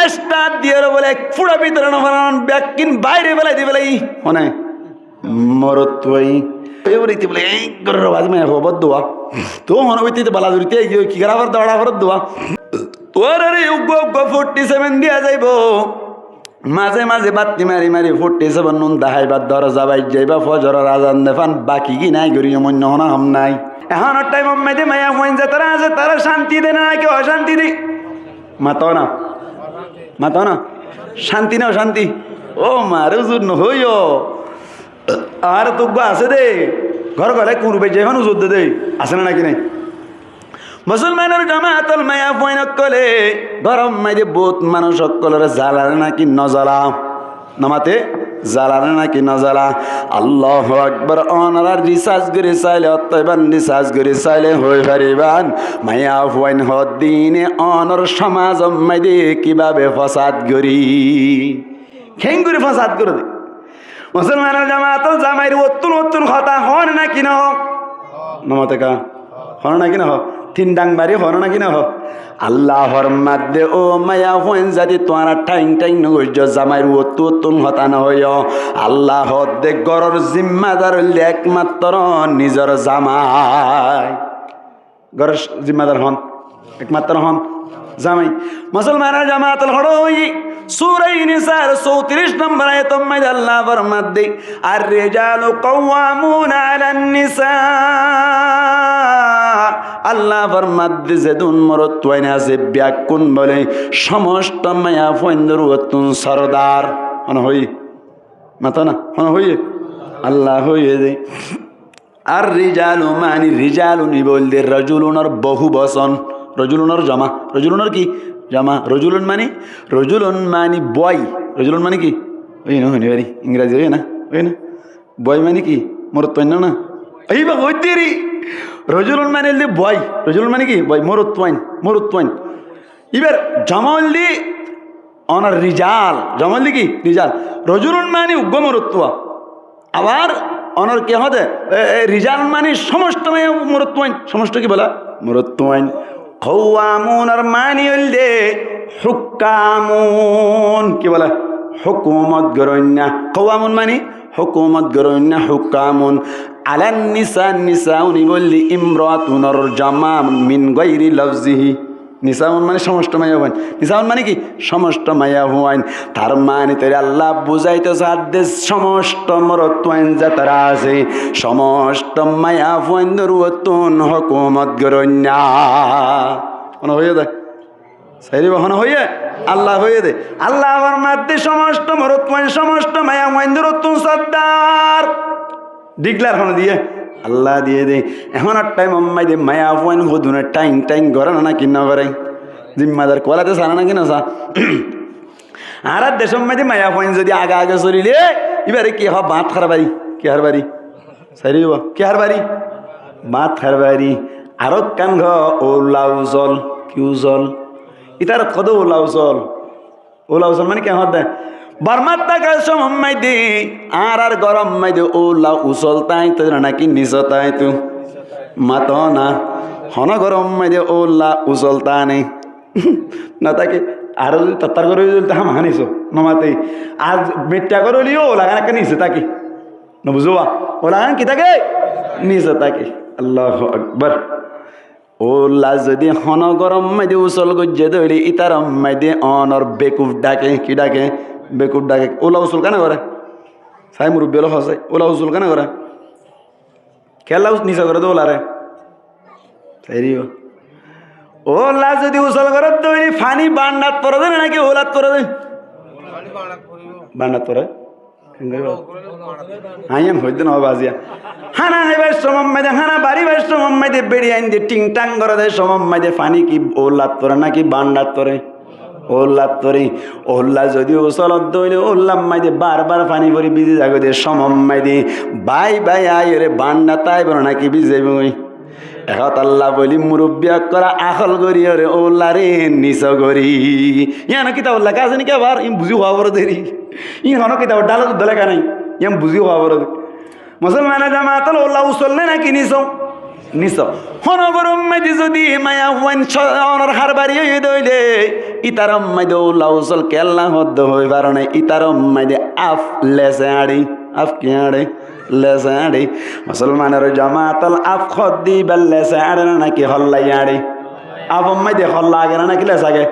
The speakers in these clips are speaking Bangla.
স্টার দিয়ে বলে পুরা ভিতরে নফান ব্যাকিন বাইরে বেলাই দিয়ে বেলাই মনে মরত্বই এবারে বলে এই করে বাজ মে হবত দোয়া তো হনবিতে বালা জুরিতে কি করাবার দড়া ভরত দোয়া তোর আরে উগ্গ 47 দিয়া যাইব মাঝে মাঝে বাতি মারি মারি 47 নুন দাহাইবার দরজা বাইর যাইবা ফজরের আজান দেফান বাকি কি নাই গরি মন্য হনা হাম নাই এখন টাইম মেদে মায়া হইন যে তারা আছে তারা শান্তি দেয় না কি অশান্তি দেয় মাতাও না শান্তি না শান্তি ও মারে উজুর নহইও আর তো আছে দে ঘর ঘরে কুরবে যেখানে উজুর দে আছে না নাকি নাই মুসলমানের জামাতল মায়া ফয়নক কলে গরম মাইদে বহুত মানুষ সকলের জ্বালারে নাকি নজ্বালা নামাতে জ্বালারে নাকি নজ্বালা আল্লাহু আকবার অনারার রিসার্চ করে চাইলে অতইবান রিসার্চ করে চাইলে হই পারিবান মায়া ফয়ন হদিনে অনর সমাজ মাইদে কিভাবে ফসাদ করি খেঙ্গুরি ফসাদ করে দে মুসলমানের জামাতল জামাইর অতুন কথা হন নাকি না হোক নামাতে কা হন নাকি না হোক তিন ডাংবারি হন নাকি না হোক আল্লাহর মাধ্যে ও মায়া হইন যদি তোরা টাইং নগর্য জামাইর অতুন হতা না হইয় আল্লাহ দে গরর জিম্মাদার হইলে একমাত্র নিজের জামাই গরর জিম্মাদার হন একমাত্র হন জামাই মুসলমানের জামাতুল হড় হই সূরা নিসার 34 নম্বর আয়াত মধ্যে আল্লাহ ফরমাতে আর রিজালু কাওয়ামুনা আলান নিসা আল্লাহ ফরমাতে যেদুন মরত ওয়াইনা আছে ব্যাকুন বলে সমস্ত মায়া ফইন্দর অতুন সরদার হন হই মাতা না হন হই আল্লাহ হই দে আর রিজালু মানি রিজালুন বলতে রাজুলুনর বহু বচন রজুলুনের জমা রজুলুনের কি জমা রজুলুন মানি বয় রজুলুন মানে কি ওই না হইনি বাড়ি ইংরাজি ওই না বয় মানে কি মরত্বাইন না এই বা হইতেরি রজুলুন মানে বয় রজুলুন মানে কি বয় মরত্বাইন এবার জমাল্লি অনার রিজাল জমাল্লি কি রিজাল রজুলুন মানে উগ্র মরত্বা আবার অনার কে হতে রিজাল মানে সমস্ত মরত্বাইন সমস্ত কি বলা মরত্বাইন কওয়ামুন আর মানি হইলে হুকামুন কি বলে হুকুমত গরন্যা কওয়ামুন মানে হুকুমত গরন্যা হুকামুন আলান নিসা উনি বললি ইমরাতুনর জামা মিন গায়রি লফজিহি নিসাউন মানে সমস্ত মায়া হইন নিসাউন মানে কি সমস্ত মায়া হইন তার মানে তোর আল্লাহ বুঝাইতে সাধ্যে সমস্ত মরত্বাইন যা তারা আছে সমস্ত মায়া হইন দরুতুন হুকুমত গরন্যা মনে হয়ে যায় সাইরি বহন হয়ে আল্লাহ হয়ে দে আল্লাহ আমার মধ্যে সমস্ত মরত্বাইন সমস্ত মায়া হইন দরুতুন সদ্দার ডিগলার হন দিয়ে আল্লাহ দিয়ে দে এখন আর টাইম আম্মাই দে মায়া আফওয়ান হদুনে টাইং করে না কি না করে জিম্মাদার কোয়ালাতে সারা নাকি না সা আর দেশম মাঝে মায়া আফওয়ান যদি আগে চলিলে এবারে কি হয় বাঁধ খারবারি কি হারবারি সারি কি হারবারি বাঁধ খারবারি আরো কান ঘ ওলা উজল কি উজল ইতার কদ ওলা উজল মানে কে হদ বারমাত টাকা সমম্মাই দে আর গরম মাই দে ওলা উসল তাই তো নাকি নিচ তাই তো মাত না হন গরম মাই দে ওলা উসল তা নেই না তাকে আর যদি তত্তার করে তাহা মানিস নমাতে আজ মেট্টা করলিও ওলা গান নিচে তাকে নবুঝোয়া ওলা গান কি থাকে নিচে তাকে আল্লাহ আকবার ওলা যদি হন গরম মাই দে উসল গজ্জে ধরি ইতার মাই দে অনর বেকুফ ডাকে কি ডাকে বেকুব ডাকে ওলা উসুল কেন করে সাই মুরব্বী হলো হসে ওলা উসুল কেন করে খেলা নিচা করে তো ওলারে সাইরি ওলা যদি উসল করে তৈরি ফানি বান্ডাত পরে দেয় নাকি ওলাত পরে দেয় বান্ডাত পরে হাইয়াম হইতে না বাজিয়া হানা হাইবার সমম্মাইদে হানা বাড়ি বাই সমম্মাইদে বেড়ি আইন দিয়ে টিং টাং করে দেয় সমম্মাইদে ফানি কি ওলাত পরে নাকি বান্ডাত পরে ওল্লাত তরি ওল্লা যদি ওসলত দইলে ওল্লাম মাইদে বারবার পানি ভরি ভিজে যাগো দে সমম মাইদে বাই আয় রে বান্ডা তাই বলো নাকি ভিজে বই এখন আল্লাহ বলি মুরব্বিয়া করা আখল করি রে ওল্লা রে নিচ করি ইয়ান কিতা ওল্লা কাজ নাকি আবার ইম বুঝি হওয়া বড় দেরি ইহন কিতা ডাল দলে কা নাই ইয়াম বুঝি হওয়া বড় মুসলমানের জামাতল ওল্লা উসল নে নাকি নিচ নিস হনগরম মাইদি যদি মায়া হুয়াইন অনর হারবারি হয়ে দইলে ইতারম মাইদে লাউসল কেল্লা হদ্দ হই পারনে ইতারম মাইদে আফ লেসে আড়ি আফ কি আড়ে লেসে আড়ি মুসলমানের জামাতল আফ খদ্দি বেল লেসে আড়ে নাকি হল্লাই আড়ি আফ মাইদে হল্লা আগে নাকি লেস আগে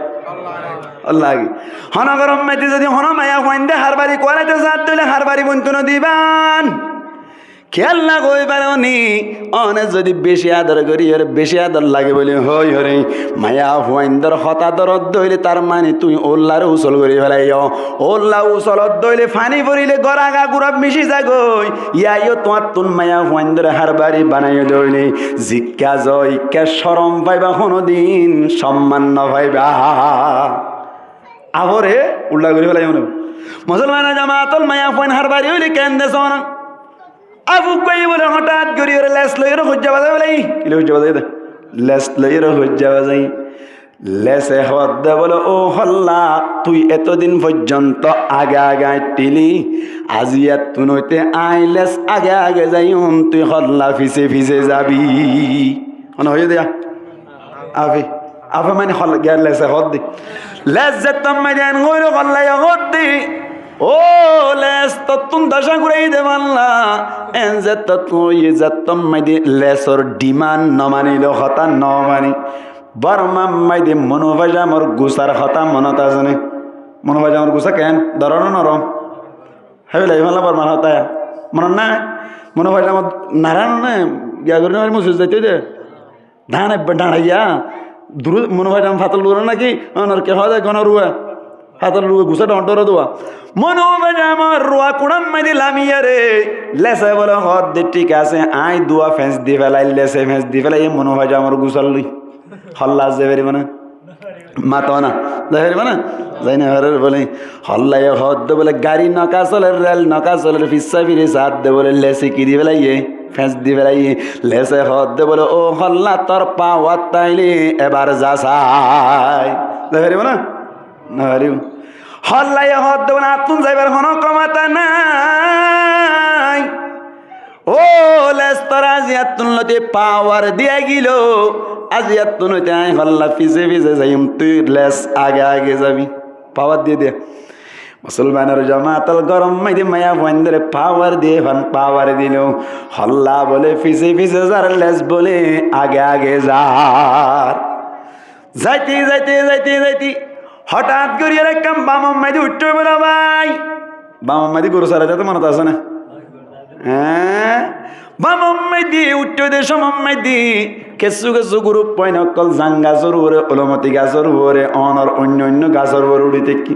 লাগে হনগরম মাইদি যদি হন মায়া হুয়াইন দে হারবারি কোয়ালাতে জাত দইলে হারবারি বন্তুন দিবান খেয়াল না কই পারি অনে যদি বেশি আদর করি ওর বেশি আদর লাগে বলে হই হরে মায়া হুয়াইন্দর হতাদর দইলে তার মানে তুই ওল্লার উসল করি ফেলাই ওল্লা উসল দইলে ফানি পড়িলে গড়াগা গুড়াব মিশি যাগই ইয়াইও তোমার তুন মায়া হুয়াইন্দর হারবারি বানাইও দইলে জিজ্ঞা জয় কে শরম পাইবা কোনোদিন সম্মান ন পাইবা আবরে উল্লা করি ফেলাই মুসলমানের জামাতল মায়া হুয়াইন হারবারি হইলে কেন দেশ আবু কই বলে হঠাৎ করি ওরে লেস লইর হজ্জা বাজাই বলে কি হজ্জা বাজাই দে লেস লইর হজ্জা বাজাই লেসে হদ দে বলে ও হল্লা তুই এতদিন পর্যন্ত আগে আগে টিলি আজিয়াত তুই নইতে আই লেস আগে আগে যাই তুই হল্লা ফিসে ফিসে যাবি মানে হয়ে দেয়া আফি আফে মানে হল গের লেসে হদ দি লেস যে তুমি দেন গইর হল্লা হদ দি ও লেস তো তুম দশা ঘুরাই দে মানলা এন যে তো তুই যে তুমি দি লেসর ডিমান্ড ন মানিল হতা ন মানি বর্মা মাইদি মনোভাজা মোর গুসার হতা মনত আছে নে মনোভাজা মোর গুসা কেন দরন নরম হেবে লাই মালা বর্মার হতা মনত না মনোভাজা মোর নারায়ণ নে গিয়া করে মারি মুসুজ যাইতে দে ধান ডাঁড়াইয়া দূর মনোভাজা ফাতল দূর নাকি অনর কে হয় গণ রুয়া হাতের রুয়ে ঘুষে ডর দোয়া মনো আমার রুয়া কুড়াম মাইদি লামিয়া রে লেসে বলে হদ দে ঠিক আছে আই দুয়া ফেঁস দি ফেলাই লেসে ফেঁস দি ফেলাই মনো ভাজা আমার গুছাল লই হল্লা যে বেরি মানে মাতো না দেখে মানে যাই না ঘরের বলে হল্লাই হদ দে বলে গাড়ি নকা চলে রেল নকা চলে ফিসা ফিরে সাত দে বলে লেসে কি দি ফেলাইয়ে ফেঁস দি ফেলাইয়ে লেসে হদ দে বলে ও হল্লা তোর পাওয়ার তাইলে এবার যা সাই দেখে মানে নারিও হল্লাই হদ দেব না তুন যাইবার কোনো কমাতা নাই ও লেস তোর আজিয়াত তুনলতে পাওয়ার দিয়া গিল আজিয়াত তুনতে আই হল্লা ফিসে ফিসে যাইম তুই লেস আগে আগে যাবি পাওয়ার দিয়ে দে মুসলমানের জামাতল গরম মাইদে মায়া বন্ধরে পাওয়ার দিয়ে ভান পাওয়ার দিল হল্লা বলে ফিসে ফিসে যার লেস বলে আগে আগে যার যাইতে যাইতে যাইতে যাইতে হঠাৎ করিয়ে রাখলাম বামাম্মাইদি উঠতে বলো ভাই বামাম্মাইদি গরু সারা যেতে মনে আছে না হ্যাঁ বামাম্মাইদি উঠতে দে সমাম্মাইদি কেসু কেসু গরু পয় নকল জাং গাছর উপরে অলমতি গাছর উপরে অনর অন্য অন্য গাছর উপরে উড়িতে কি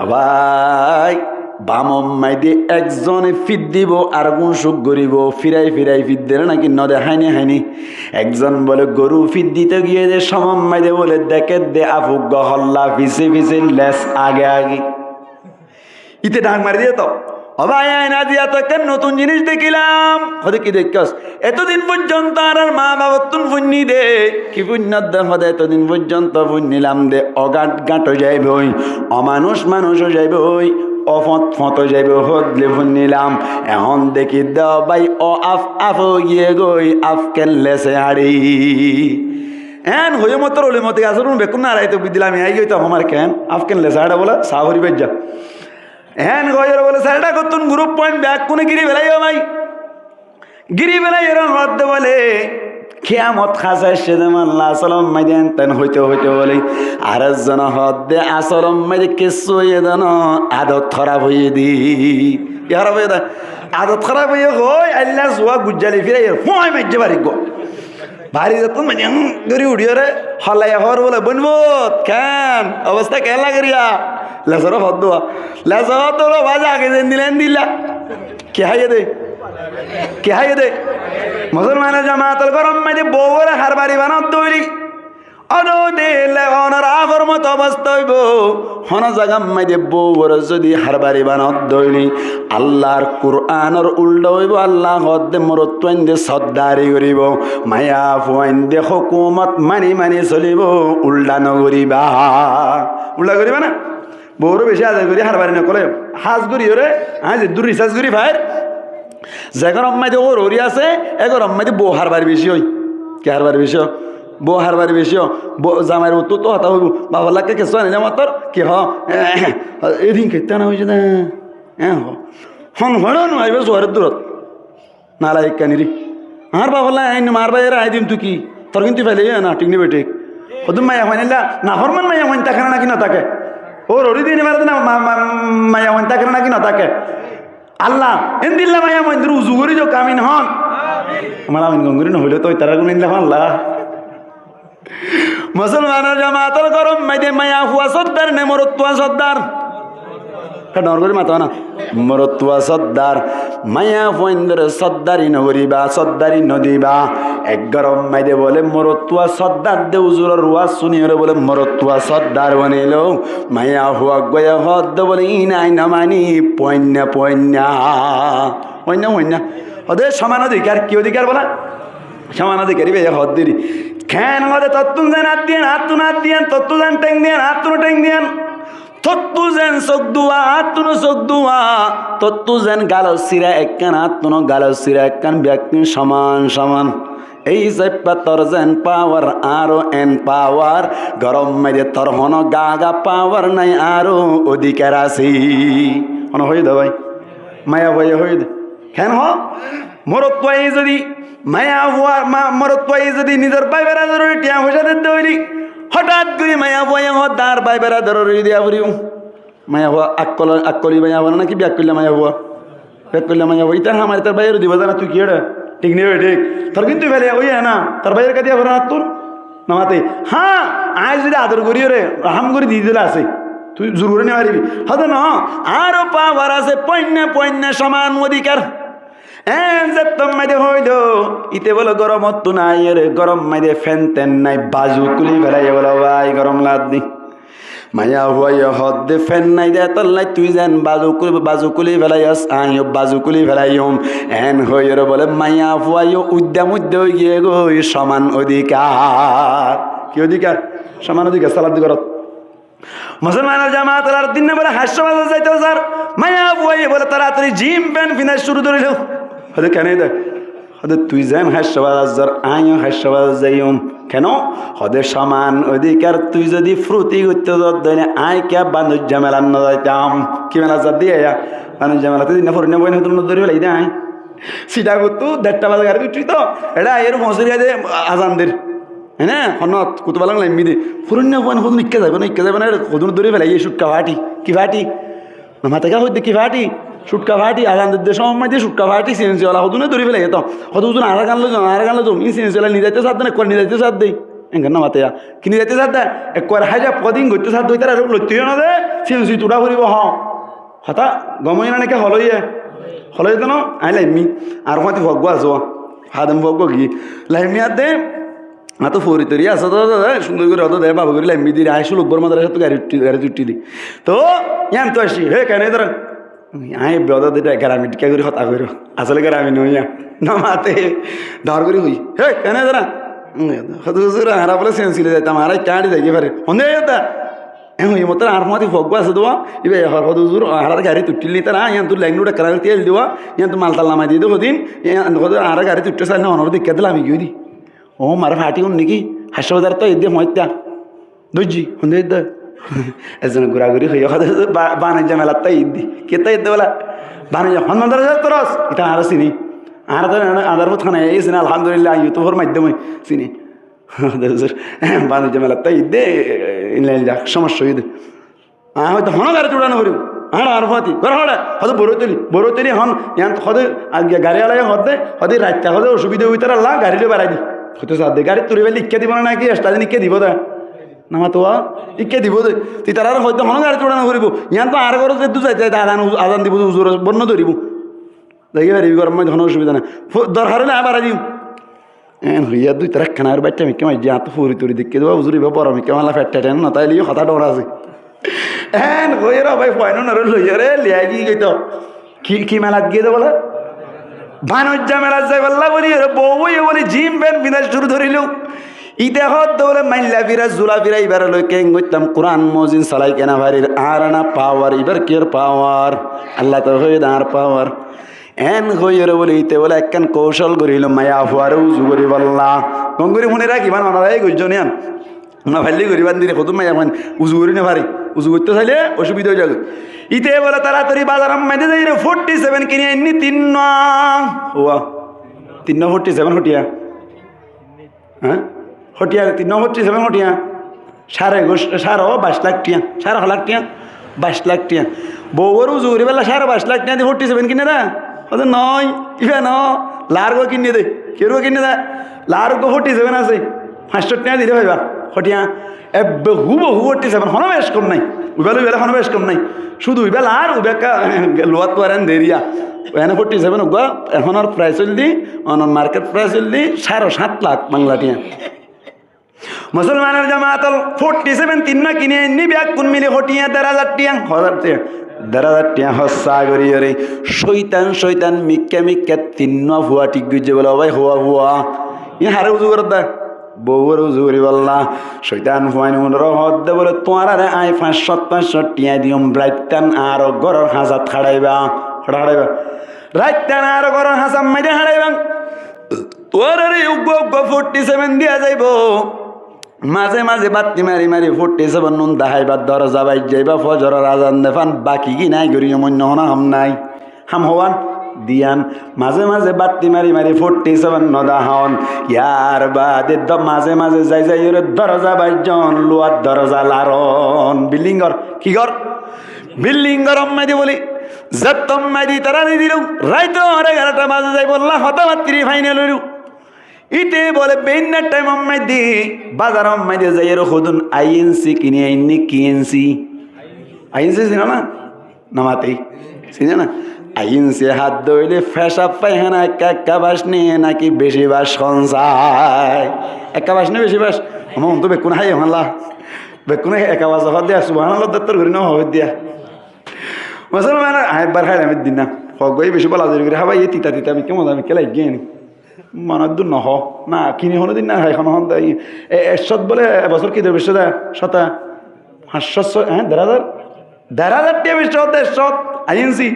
ভাই বামাম্মাইদি একজনে ফিট দিব আর কোন সুখ গরিব ফিরাই ফিরাই ফিট দিলে নাকি নদে হাইনি হাইনি একজন বলে গরু ফিট দিতে গিয়ে যে সমাম্মাইদে বলে দেখে দে আফুক গহল্লা ফিসে ফিসে লেস আগে আগে ইতে ডাক মারি দিয়ে তো অবাই না দিয়া তো একটা নতুন জিনিস দেখিলাম হতে কি দেখছস এতদিন পর্যন্ত আর মা বাবা তুন ফুন্নি দে কি পুণ্যত দে হদে এতদিন পর্যন্ত ফুন্নিলাম দে অগাট গাঁটো যাইবে ওই অমানুষ মানুষও যাইবে ওই অফত ফত যাইবে হদলে ফুন্নিলাম এখন দেখি দেও ভাই ও আফ আফ গিয়ে গই আফ কেনলেছে হাড়ি এন হয়ে মতো রলে মতে আসুন বেকুন না রাইতে দিলাম আই গইতাম আমার কেন আফ কেনলেছে হাড়া বলে সাহরি বেজ্জা হ্যান গয়ের বলে স্যারটা কতুন গ্রুপ পয়েন্ট ব্যাগ কোনে গিরি বেলাই ভাই গিরি বেলাই এরম হদ্দে বলে খেয়ামত খাসায় সেদম আল্লাহ আসলম মাইদেন তেন হইতে হইতে বলে আর জন হদ্দে আসলম মাইদে কেসু হইয়ে দেন আদত খারাপ হইয়ে দি খারাপ হয়ে দেয় আদত খারাপ হইয়ে হই আল্লাহ জুয়া গুজ্জালি ফিরে ফোঁয় মাইজে বাড়ি গো ভারী যেত মানে গড়ি উড়িয়ে রে হলাই হর বলে বনবত কেন অবস্থা কেন লাগরিয়া লেসর হদ দোয়া লেসর তো বাজা আগে দিন দিলেন দিলা কে হাইয়ে দে মুসলমানের জামাতল গরম মাইদে বউরে হার বাড়ি বানত তৈরি অনো দিলে অনর আগর মতো অবস্থা হইব হন জাগাম মাইদে বউরে যদি হার বাড়ি বানত দইলি আল্লাহর কুরআনর উল্টা হইব আল্লাহ হদ্দে মরত্বাইন দে সদ্দারি করিব মায়া ফুয়াইন দে হুকুমত মানি মানি চলিব উল্টা নগরিবা উল্টা করিবা না বউরে বেশি আদায় করি হার বাড়ি নকলে হাজ করি ওরে হ্যাঁ যে দূর রিসার্চ করি ভাই যে গরম মাঝে ও ররি আছে এ গরম মাঝে বউ হারবার বেশি হয় কে হারবার বেশি বউ হারবার বেশি জামাইর উত্তর তো হতা হইব বাবালাকে কেসো আনে জামা তোর কি এদিন খেতে না হয়েছে না হ্যাঁ হন হড় আইবে জোয়ারের দূরত নালা কানি রে আর বাবালা আইন মারবা এরা আই দিম তুই কি তোর কিন্তু ফেলে না ঠিক নি বেটে কদম মায়া হয় না হরমান মায়া হয় তাকে নাকি না তাকে ও ররি দিন মারতে না মায়া হয় তাকে নাকি না তাকে আল্লাহ এন দিল্লা মায়া মন্দির উজু করি যাও কামিন হন আমার আমিন গঙ্গুরি নহইলে তো তারা কোন ইনলা আল্লাহ মুসলমানের জামাতের গরম মাইদে মায়া হুয়া সর্দার নে মরতুয়া সর্দার ডর করে মাথা না মরতুয়া সর্দার মায়া ফইন্দর সর্দারি নগরিবা সর্দারি নদীবা এক গরম মাইদে বলে মরতুয়া সর্দার দে উজুরের রুয়া শুনিয়ে বলে মরতুয়া সর্দার বনিল মায়া হুয়া গয়া হদ বলে ইনাই নামানি পয়না পয়না পয়না পয়না ওদের সমান অধিকার কি অধিকার বলা সমান অধিকারী বে হদ দিরি খেন হদে তত্তুন যেন হাত দিয়েন হাত তুন হাত দিয়েন তত্তু যেন টেং দিয়েন হাত তুন টেং দিয়েন তত্তু যেন চোখ দুয়া হাত তুনো চোখ দুয়া তত্তু যেন গাল সিরা একখান হাত তুনো গাল সিরা একখান ব্যক্তি সমান সমান এই চাইপা তোর যেন পাওয়ার আরো এন পাওয়ার গরম মেরে তোর হন গা গা পাওয়ার নাই আরো অধিকার আছে হন হয়ে দে ভাই মায়া ভাই হয়ে দে কেন হ মরত পাই যদি মায়া হওয়ার মরত পাই যদি নিজের পাই বেড়া জরুরি টিয়া পয়সা দিতে হইলি হঠাৎ করে মায়া বয়া দাঁড় পাই বেড়া জরুরি দিয়া ফুরিও মায়া হওয়া আকলি মায়া হওয়া নাকি ব্যাক করলে মায়া হওয়া ব্যাক করলে মায়া হওয়া ইতার আমার তার বাইরে দিবা জানা তুই কি এটা ঠিক নেই ঠিক তোর কিন্তু ফেলে ওই না তার বাইরে কাটিয়া ভরা তোর নামাতে হ্যাঁ আজ যদি আদর করিও রে রাহাম করে দিয়ে দিলে আছে তুই জোর করে নিয়ে পারিবি হয়তো না আরো পাওয়ার আছে পণ্য পণ্য সমান অধিকার হইল ইতে বলো গরম তো নাই রে গরম মাইদে ফ্যান তেন নাই বাজু কুলি ফেলাই বলো ভাই গরম লাদ দি মায়া হুয়াই হদ দে ফ্যান নাই দে তল নাই তুই যেন বাজু কুলি ফেলাই আইও বাজু কুলি ফেলাইম এন হই রে বলে মায়া হুয়াই উদ্যাম উদ্যোগ গিয়ে গো সমান অধিকার কি অধিকার সমান অধিকার সালাদ দি করত মুসলমানের জামাত আর দিন বলে হাস্যবাদ যাইতে স্যার মায়া হুয়াই বলে তাড়াতাড়ি জিম প্যান্ট ফিনাস শুরু করিল হয়তো কেন দেখ হয়তো তুই যেন হাস্যবাজার আইও হাস্যবাজ যাইম কেন হদে সমান অধিকার তুই যদি ফ্রুতি করতে দেয় আই কে বাণিজ্য মেলা ন যাইতাম কি মেলা যা দিয়ে বাণিজ্য মেলাতে দিন ফোর বই নতুন ধরে ফেলাই দেয় সিটা করতো 1:30 বাজে গাড়ি তুই তো এটা এর মজুরিয়া দে আজানদের হ্যাঁ না হনত কুতুবা লাগলাম এমনি দে ফুরন্য বই হদুন ইক্কা যাবে না হদুন ধরে ফেলাই এই সুটকা ভাটি কি ভাটি মাথা কা হইতে কি ভাটি সুটকা ভাটি আগান দেশ সময় দিয়ে সুটকা ভাটি সিএনসিওয়ালা হদুনে ধরে ফেলে যেত হদুন আর গানলো ই সিএনসিওয়ালা নিয়ে যাইতে সাথ না করে নিয়ে যাইতে সাথ দেই এঙ্গার না মাতে কি নিয়ে যাইতে সাথ দেয় এক করে হাইজা পদিন করতে সাথ দইতার আর লইতেও না দে সিএনসি তুড়া ফুরিব হতা গমই না নাকি হলই তো ন আই লাইমি আর মাতি ভগ্য আছো হাদম ভগ্য কি লাইমি আর দে তো ফরি তরি আসো তো সুন্দর করে হতো দে বাবু করে লাইমি দিয়ে আইসো লোকবর মাদার সাথে গাড়ি চুটি দি তো ইয়ান তো আসি হে কেন ধর আই বেদা দিটা গ্রামে টিকা করে হতা করো আসলে গ্রামে নইয়া নামাতে ধর করি হই হে কেন ধরা হদুজুর হারা বলে সেন্সিলে যাইতাম আর কাঁড়ি যাই পারে হন্দে যেতা হই মতো আর মাতি ভগ্য আছে দেওয়া ইবে হদুজুর হারার গাড়ি তুটিল নিতে না ইয়ান তোর লাইন কারা তেল দেওয়া ইয়ান তো মালতাল নামাই দিয়ে দেবো দিন আর গাড়ি তুটতে চাই না অনর দিকে দিলাম আমি গিয়ে দি ও মারা ফাটি উন নাকি হাস্যবাজার তো এদিকে মত্যা দর্জি হন্দে দে এজন ঘোরাঘুরি হয়ে বাণিজ্য মেলার তাই ঈদ দি কেতা ঈদ বলা বাণিজ্য হনুমান তরস এটা আর চিনি আর আধার থানায় এই চিনি আলহামদুলিল্লাহ ইউটিউবের মাধ্যমে চিনি বাণিজ্য মেলার তাই ঈদ দে যাক সমস্যা ঈদ হয়তো হন গাড়ি চুড়ানো করি হ্যাঁ আর ফাতি ঘর হড়া হয়তো বড় তলি হন ইয়ান হদে গাড়ি আলাই হদে হদে রাস্তা হদে অসুবিধা হইতে আল্লাহ গাড়িলে বেড়াই দি হয়তো সাথে দে গাড়ি তুলি বেলে ইকে দিব না নাকি এক্সট্রা দিন ইকে দিব দা নামা তো ইকে দিব দে তুই তার আর হয়তো হন গাড়ি চুড়ানো করিব ইয়ান তো আর ঘর দু যাইতে আদান দিব উজুর বন্য ধরিব দেখি পারিবি গরম ধন অসুবিধা না দরকার হলে আবার দিম হইয়া দুই তারা খানার বাচ্চা মিকে মাই যা তো ফুরি তুরি দেখে দেবো উজুরিব পর মিকে মালা ফেটটা টেন না তাই লিয়ে কথা ডর আছে হ্যাঁ হয়ে রা ভাই পয়নো না লইয়া রে লিয়া গিয়ে গেত কি মেলাত গিয়ে দেবো বাণিজ্য মেলাত যাই বললা বলি বউ বলি জিম প্যান্ট বিনাশ শুরু ধরিল ইতে হত দৌলে মাইল্লা ফিরা জুলা ফিরা এবার লই কেং গইতাম কোরআন মজিন সালাই কেনা ভারির আর না পাওয়ার এবার কের পাওয়ার আল্লাহ তো হয়ে আর পাওয়ার এন হইয়ের বলে ইতে বলে একখান কৌশল করিল মায়া ফুয়ারে উজু করি বললা গঙ্গুরি মনে রাখি মানে অনারাই গুজনিয়ান না ভাল্লি করিবান দিলে কত মায়া মানে উজু করি না পারি উজু করতে চাইলে অসুবিধা হয়ে যাবে ইতে বলে তাড়াতাড়ি বাজার মেয়েদের যাই রে 47 কিনে এমনি 47 হটিয়া হ্যাঁ হটিয়া 47 হটিয়া 22 লাখ টিয়া 22 লাখ টিয়া 22 লাখ টিয়া বউর উজু করি বেলা 22 লাখ টিয়া 47 কিনে না নয় ইভে ন লার্গো কিনে দে কেউ কিনে দেয় লার্গো 47 আছে 500 টাকা দিতে ভাইবা হটিয়া হুবহু 47 হনো বেশ কম নাই উইবেলা উইবেলা হনো বেশ কম নাই শুধু উইবেলা আর উইবেকা লোয়াত পারেন দেরিয়া এনে 47 হোক এখন আর প্রাইস হল দি অনন মার্কেট প্রাইস হল দি 7.5 লাখ বাংলা টিয়া মুসলমানের জামাতল 47 তিন না কিনে নি ব্যাগ কোন মিলে হটিয়া 1000 টিয়া 1000 টিয়া 1000 টিয়া হসা করি রে শয়তান মিক্কা তিন্ন ভুয়া ঠিক গুজে বলে ভাই হুয়া হুয়া ই হারে উজু করে দা বউর উজু করি বললা শয়তান ফুয়াইন রহত দে বলে তোমার আরে আই 500 টিয়া দিম রাইতান আর গরর হাজাত খাড়াইবা রাইতান আর গরর হাসাম মাইদে হাড়াইবা তোর আরে উগ্গ 47 দিয়া যাইব মাঝে মাঝে বাতি মারি 47 নুন দাহাইবার দরজা বাইর যাইবা ফজরের আজান দেফান বাকি কি নাই গরি মন্য হনা হাম নাই হাম হওয়ান দিয়ান মাঝে মাঝে বাতি মারি 47 নদা হন ইয়ার বাদে মাঝে যাই ওরে দরজা বাইজন লোয়ার দরজা লারন বিল্ডিংর কি কর বিল্ডিংর অম্মাই দি বলি যতম মাইদি তারা দিল রাইতো 11টা বাজে যাই বললা হতামাত্রি ফাইনাল হইল ইতে বলে বেন্নার টাইম অম্মাই দি বাজার অম্মাই দিয়ে যাই এর খুদুন আইএনসি কিনে আইনি কিএনসি আইএনসি চিনা না নামাতেই চিনে না আইনসে হাত ধরলে ফেসা পায়খানা একা বাস নিয়ে নাকি বেশি বাস সঞ্চায় একা বাস নিয়ে বেশি বাস আমার তো বেকুন হাই হাল্লা বেকুনে একা বাস হওয়া দিয়া সুবাহ দত্তর করি না হবে দিয়া মুসলমান একবার খাই আমি দিন না হগই বেশি বলা জরি করে হাবাই তিতা আমি কেমন আমি কেলাই গিয়ে নি মানার দূর নহ না কিনি হলো দিন না এখন হন এসত বলে এবছর কি দেবে সেটা শতা 500 হ্যাঁ 1000 টিয়া বেশি এসত আইনসি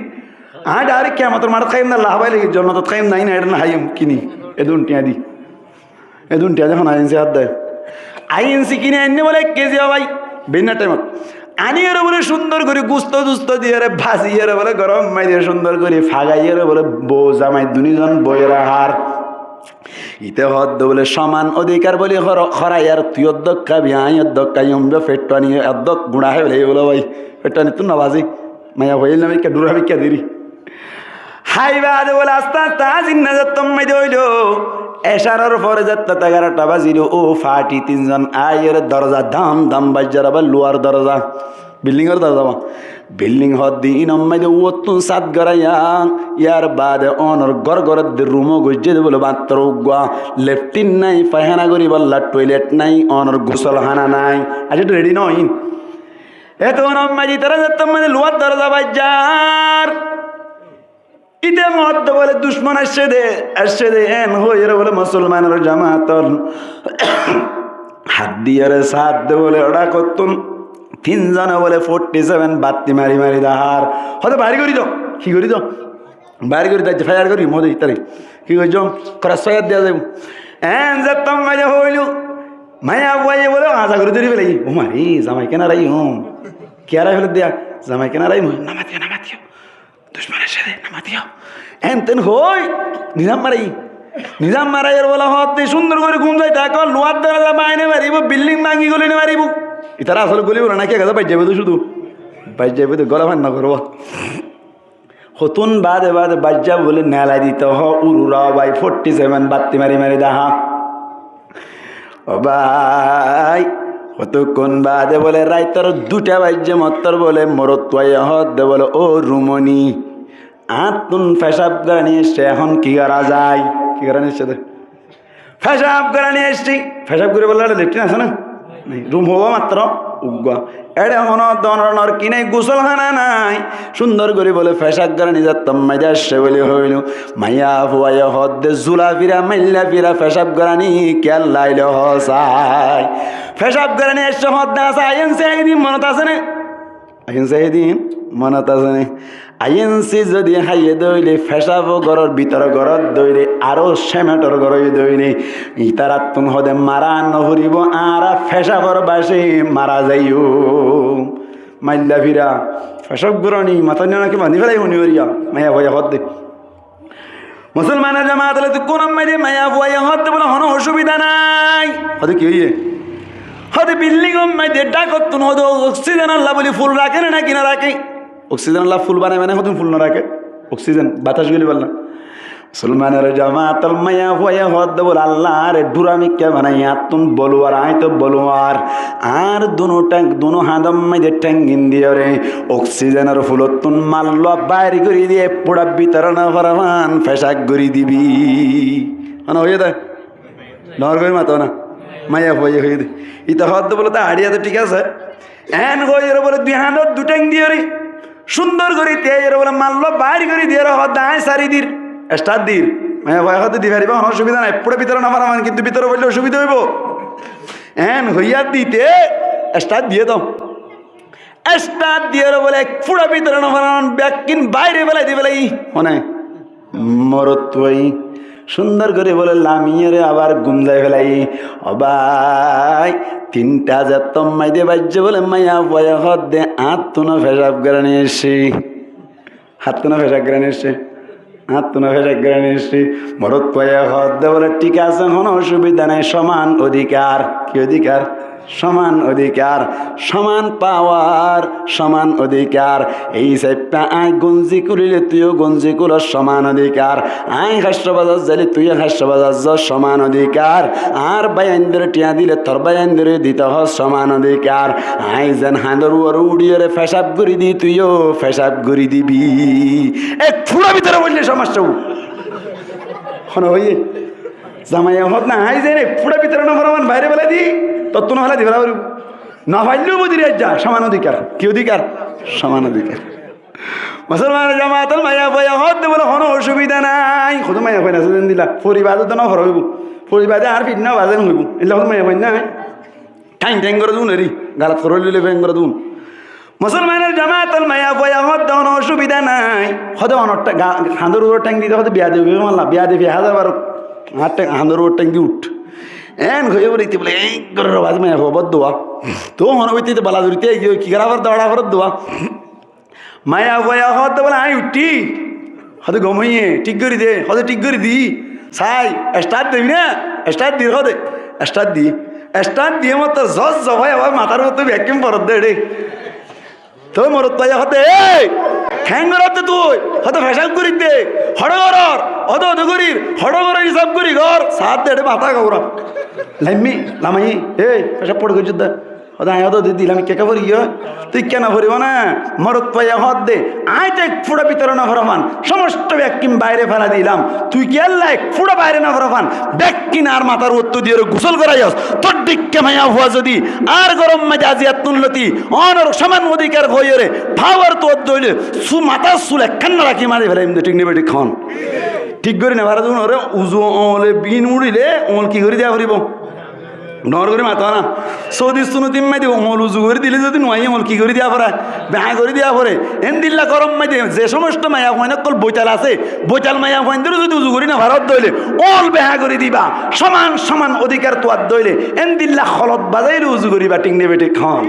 ডাইরেক্ট কেমন মার খাইম না লাভাই লাগে জন্য তো খাইম নাই না এটা না হাইম কিনি এদুন টিয়া যখন আইনসি হাত দেয় আইনসি কিনে আনি বলে কেজি ভাই ভিন্ন টাইমত আনি এর বলে সুন্দর করে গুস্ত দুস্ত দিয়ে ভাজি এর বলে গরম মাই দিয়ে সুন্দর করে ফাগাই এর বলে বউ জামাই দুজন বইয়ের হার ইতে হদ্দ বলে সমান অধিকার বলে খরাই আর তুই অধ্যক্ষ খাবি আই অধ্যক্ষ খাইবে ফেটটা নিয়ে অধ্যক্ষ গুণা হয় বলে বলো ভাই ফেটটা নিয়ে তুই না বাজি মায়া হইল না কে ডুরা ভিক্ষা দিরি হাইবা বলে আস্তে আজিন না যত মাইদে হইল এশারার পরে যাত্রা 11টা বাজিল ও ফাটি 3জন আয়ের দরজা দাম বাজার আবার লোয়ার দরজা বিল্ডিংয়ের দরজা বিল্ডিং হদ দিন মাইদে ও তুন সাত গড়াইয়া ইয়ার বাদে অনর গড় রুমও গজ্জে বলে মাত্র উগা লেফটিন নাই পায়খানা করি বললা টয়লেট নাই অনর গোসলখানা নাই আজ একটু রেডি নয় এত মাইদি তারা যাত্রা মাইদে লোয়ার দরজা বাজার ইতে মত বলে দুশ্মন আসছে দে এন হয়ে বলে মুসলমানের জামাতর হাত দিয়ে সাথ দে বলে ওরা করতুন 3জন বলে 47 বাতি মারি দাহার হয়তো বাড়ি করি দাও কি করি দাও বাড়ি করি দাও ফায়ার করি মধ্যে ইত্যাদি কি করছ করা সয়াদ দেওয়া যাব এন যেতাম মাঝে হইল মায়া বয়ে বলে আশা করে ধরি ফেলাই ও মারি জামাই কেনা রাই কেয়ারা ফেলে দেয়া জামাই কেনা রাই নামাতিও দুশ্মনের সাথে নামাতিও এন তেন হই নিজাম মারাই এর বলা হতে সুন্দর করে ঘুম যাই এখন লোয়ার দরজা বাইনে মারিব বিল্ডিং ভাঙি গলি মারিব ইতারা আসলে গলিব না নাকি গাদা বাইর যাবে তো শুধু বাইর যাবে তো গলা ভান না করবো হতুন বাদে বাজ্যা বলে নেলাই দিতে উরুরা ভাই 47 বাত্তি মারি দাহা ও ভাই কতক্ষণ বাদে বলে রাইতর 2টা বাজ্যে মত্তর বলে মরত হতে বলে ও রুমনি তুন ফেসাব করে নিয়ে এসছে এখন কি করা যায় কি করা নিয়ে এসছে ফেসাব করে নিয়ে এসছি ফেসাব করে বললে লেট্রিন আছে না রুম হবো মাত্র উগা এটা হন দনর কিনে গোসলখানা নাই সুন্দর করে বলে ফেসাব করে নিয়ে যাতাম মাইদে আসছে বলে হইল মাইয়া ফুয়াইয়া হদ্দে জুলা ফিরা মাইল্লা ফিরা ফেসাব করে নি কেল লাইলে হসাই ফেসাব করে নিয়ে এসছে হদ্দে আসা আইন সেদিন মনত আছে না আইন সেদিন মনত আছে নি আইএনসি যদি হাইয়ে দইলে ফেসাব ঘরের ভিতর ঘরত দইলে আরো সেমেটর ঘরে দইলে ইতারাতুন হদে মারা নহরিব আর ফেসাবর বাসে মারা যাইও মাইল্লা ফিরা ফেসব গুরনি মাথা নিয়ে নাকি বান্ধি ফেলাই উনি ওরিয়া মায়া ভয়া হদ দে মুসলমানের জামাত হলে তুই কোন মাইরে মায়া ভয়া হদ দে বলে হন অসুবিধা নাই হদে কি হইয়ে হদে বিল্ডিং মাইদে ডাকত তুন হদে অক্সিজেন আল্লাহ বলি ফুল রাখে না কিনা রাখে অক্সিজেন আল্লাহ ফুল বানায় মানে হতুন ফুল না রাখে অক্সিজেন বাতাস গেলি বল না মুসলমানের জামাতল মায়া ভয়া হদ দে বলে আল্লাহ রে ডুরামি কে বানাইয়া তুম বলুয়ার আয় তো বলুয়ার আর দুনো হাদম মাইদে ট্যাঙ্গিন দিয়ে রে অক্সিজেনের ফুলত তুন মাল্ল বাইর করে দিয়ে পোড়া বিতরণ ফরমান ফেসাক করে দিবি মানে হয়ে দেয় ডর করে মাতো না মায়া ভয়া হয়ে দে ইতা হদ দে বলে তা হাড়িয়া তো ঠিক আছে এন হয়ে বলে দুই হাত দু ট্যাং দিয়ে রে সুন্দর করে তেজের বলে মাল্ল বাইর করে দিয়ে রে হদ আয় সারি দির স্টার দির মায়া ভয় হতে দি পারিব অসুবিধা নাই পুরো ভিতরে না পারামান কিন্তু ভিতরে বললে অসুবিধা হইব এন হইয়া দিতে স্টার দিয়ে দাও স্টার দিয়ে বলে পুরো ভিতরে না পারামান ব্যাকিন বাইরে বেলায় দি বেলাই মনে মরত তুই সুন্দর করে বলে লামিয়ে রে আবার গুমজাই ফেলাই অবাই তিনটা যাতম মাইদে বাজ্যে বলে মায়া ভয় হদ দে হাত তুনো ফেসাব করে নিয়ে এসছি হাত তুনো ফেসাব করে নিয়ে এসছে হাত তুনো ফেসাব করে নিয়ে এসছি মরত পয়া হদ দে বলে ঠিক আছে কোনো অসুবিধা নেই সমান অধিকার কি অধিকার সমান অধিকার সমান পাওয়ার সমান অধিকার এই সাইপটা আয় গঞ্জি কুলিলে তুইও গঞ্জি কুল সমান অধিকার আয় হাস্যবাজার জালি তুইও হাস্যবাজার সমান অধিকার আর বায়ানদের টিয়া দিলে তোর বায়ানদের দিতে হ সমান অধিকার আয় যেন হাঁদর উড়িয়ে ফেসাব করি দি তুইও ফেসাব করি দিবি এক ফুড়া ভিতরে বললে সমস্যা হইয়ে জামাইয়া হত না আই যে রে ফুড়া ভিতরে না ফরমান বাইরে বেলা দি তত্ত্ব না হলে দিবে না পাইলেও বুঝি যা সমান অধিকার কি অধিকার সমান অধিকার মুসলমান জামাতল মায়া ভয়া হতে বলে কোনো অসুবিধা নাই শুধু মায়া ভয় না সেদিন দিলা পরিবারও তো না ভর হইব পরিবারে আর ফিট না বাজেন হইব এগুলো শুধু মায়া ভয় না ঠাইং ঠ্যাং করে দুন এরি গালাত করে লিলে ভ্যাং করে দুন মুসলমানের জামাতল মায়া ভয়া হত কোনো অসুবিধা নাই হতে অনরটা হাঁদর উড়ো ট্যাং দিতে হতে বিয়া দেবে মাল্লা বিয়া দেবে 1000 হাঁদর উড়ো ট্যাং দিয়ে উঠ এন হয়ে বলে বলে এই করে বাজ মায়া হবার দোয়া তো মনে হইতে বালা জড়িতে কি করা দৌড়া করার দোয়া মায়া ভয়া হত বলে আই উঠি হতে ঘুমাইয়ে ঠিক করে দে হতে ঠিক করে দি সাই স্টার্ট দিবি না স্টার্ট দিয়ে হতে স্টার্ট দিয়ে মত জজ জবাই আবার মাথার মতো ভ্যাকিউম পরত দে রে তো মরত পাইয়া হতে ঠ্যাং করতে তুই হতে ফেসাব করি দে হড়গর অত অত করির হড়গর হিসাব করি ঘর সাত দে মাথা গৌরব লাইমি লামাই এই ফেসাব পড়ে গেছিস দা হতে আয় হতো দিদি আমি কেকা ভরি গিয়ে তুই কেন ভরিব না মরত পাইয়া হত দে আয় তো এক ফুটা ভিতরে না ভরমান সমস্ত ব্যাকিম বাইরে ফেলা দিলাম তুই কি আল্লাহ এক ফুটা বাইরে না ভরমান ব্যাকিন আর মাথার উত্তর দিয়ে গোসল করাই তোর দিককে মায়া হওয়া যদি আর গরম মাঝে আজিয়া তুললতি অনর সমান অধিকার হয়ে রে ফাওয়ার তোর দইলে মাথার চুল একখান না রাখি মারি ফেলাই ঠিক নেবে ঠিক খন ঠিক করি না ভাড়া ওরে উজু অলে বিন উড়িলে অল কি করে দেওয়া ভরিব ডর করে মাথা না সৌদি শুনো তিম্মাই দিব অমল উজু করে দিলে যদি নয় অমল কি করে দেওয়া পরে বেহা করে দেওয়া পরে এন দিল্লা গরম মাই দিয়ে যে সমস্ত মায়া হয় না কল বৈতাল আছে বৈতাল মায়া হইন্দের যদি উজু করি না ভারত দইলে অল বেহা করে দিবা সমান সমান অধিকার তোয়ার দইলে এন দিল্লা খলত বাজাইলে উজু করিবা টিং নেবে ঠিক খান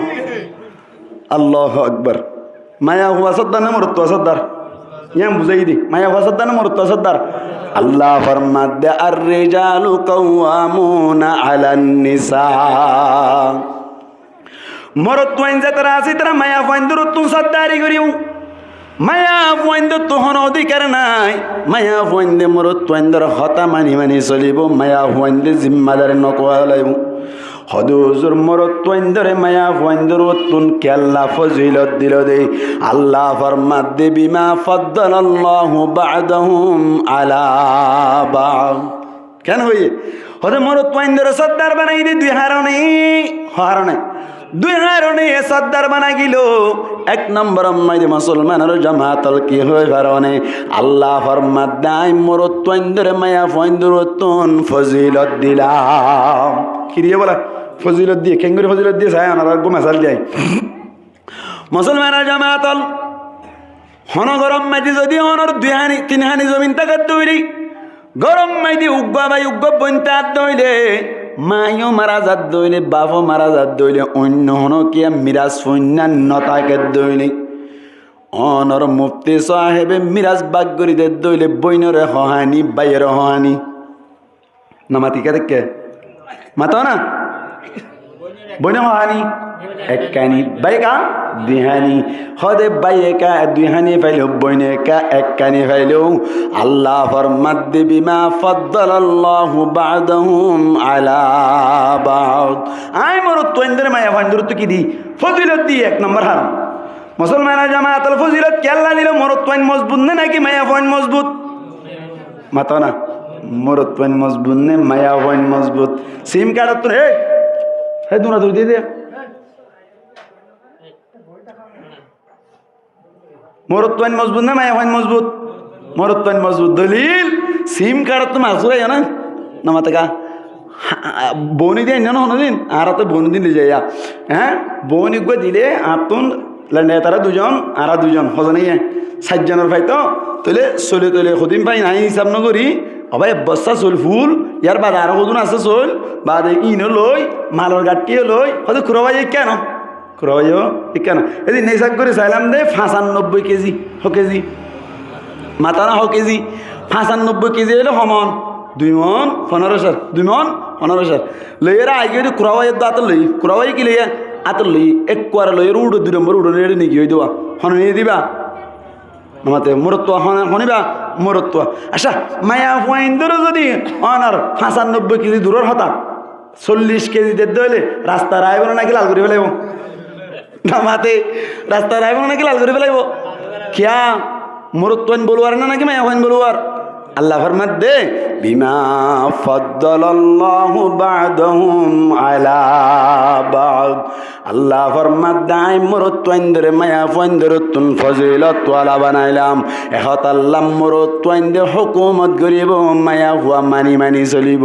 আল্লাহ আকবার মায়া হুয়া সর্দার না মরত্ব সর্দার ইয়াম বুঝাই দি মায়া হুয়া সর্দার না মরত্ব সর্দার আল্লাহ ফরমাত দে আর রিজালু কাওয়ামুনা আলান নিসা মরত ওয়াইন যারা আছে তারা মায়া ফাইন্দর তুন সর্দারি করিও মায়া ফাইন্দ তোহন অধিকার নাই মায়া ফাইন্দে মরত ওয়াইন্দর হতা মানি মানি চলিব মায়া ফাইন্দে জিম্মাদার নকওয়ালাইব হদুজুর মরত ওয়াইন্দরে মায়া ফাইন্দর তুন কেল্লা ফজিলত দিল দে আল্লাহ ফরমাত দে বিমা ফাদ্দালাল্লাহু বা'দাহুম আলা বা'দ কেন হই হদে মরত ওয়াইন্দর সর্দার বানাই দে দুই হারনে দুই হারনে সর্দার বানা গিল এক নম্বর মাইদে মুসলমানের জামাতল কি হই ফারনে আল্লাহ ফরমাত দাই মরত ওয়াইন্দরে মায়া ফাইন্দর তুন ফজিলত দিলাম কি দিয়ে বলা ফজিলত দিয়ে কেঙ্গুরি ফজিলত দিয়ে চাই আনার গো মেসাল যাই মুসলমানের জামাতল হন গরম মাইদি যদি হনর 2 হানি 3 হানি জমিন টাকা তৈরি গরম মাইদি উগ্গা ভাই উগ্গা বইনতে হাত দইলে মাইও মারা যাত দইলে বাপও মারা যাত দইলে অন্য হন কি মিরাজ ফন্যান নতাকে দইলে অনর মুফতি সাহেবে মিরাজ বাগ করিতে দইলে বইনরে হহানি বাইয়ের হহানি নামাতিকা দেখে মাতো না বইনে হহানি এককানি বাইকা দুহানি হদে বাইকা দুহানি ফাইলো বইনে কা এককানি ফাইলো আল্লাহ ফরমাত দে বিমা ফাদ্দালাল্লাহু বা'দাহুম আলা বা'দ আই মরত তোইন্দের মায়া ফান্দুর তো কি দি ফজিলত দি 1 নম্বর হারাম মুসলমানা জামাআতুল ফজিলত কে আল্লাহ দিল মরত তোইন মজবুত না নাকি মায়া ফান মজবুত মাতো না মরত তোইন মজবুত নে মায়া ফান মজবুত সিম কার্ড তো হে দুনা দূর দিয়ে দে মরত্বান মজবুত না মায়া ফাইন মজবুত মরত্বান মজবুত দলিল সিম কার্ড তো মাসুরাই না নামাতাকা বনি দিয়ে না হনদিন আর তো বনি দিন যাইয়া হ্যাঁ বনি গো দিলে আতুন লন্ডে তারা দুজন আর দুজন হজনে 7 জনের ভাই তো তলে চলে তলে খদিম ভাই নাই হিসাব নগরি অবাই বস্তা চল ফুল ইয়ার বাদ আর কজন আছে চল বাদ ইনো লই মালর গাটিও লই হয়তো খুরবাই কেন খুরবাইও কেন এদিন নেশাক করে চাইলাম দে 95 কেজি কেজি মাথা না কেজি 95 কেজি হলে সমান 2 মন 15 2 মন 15 লইয়েরা আগে খুরবাই দাঁত লই খুরবাই কি লইয়া আতর লই এক কোয়ার লই উড়ো 2 নম্বর উড়ো নেড়ে নিয়ে গিয়ে দেওয়া হন নিয়ে দিবা আমাতে মরত্ব হনিবা মরত্ব আচ্ছা মায়া ফাইন্দর যদি অনার 95 কেজি দূরের হতা 40 কেজি দেড় দইলে রাস্তার আইব নাকি লাল করে ফেলাইব নামাতে রাস্তার আইব নাকি লাল করে ফেলাইব কিয়া মরত্বন বলুয়ার না নাকি মায়া ফাইন বলুয়ার আল্লাহ ফরমাত দে বিমা ফাদ্দালাল্লাহু বা'দাহুম আলা বা'দ আল্লাহ ফরমাত দাই মরত্বন ধরে মায়া ফাইন ধরে তুন ফজিলত ওয়ালা বানাইলাম এহত আল্লাহ মরত্বন দে হুকুমত করিব মায়া হুয়া মানি মানি চলিব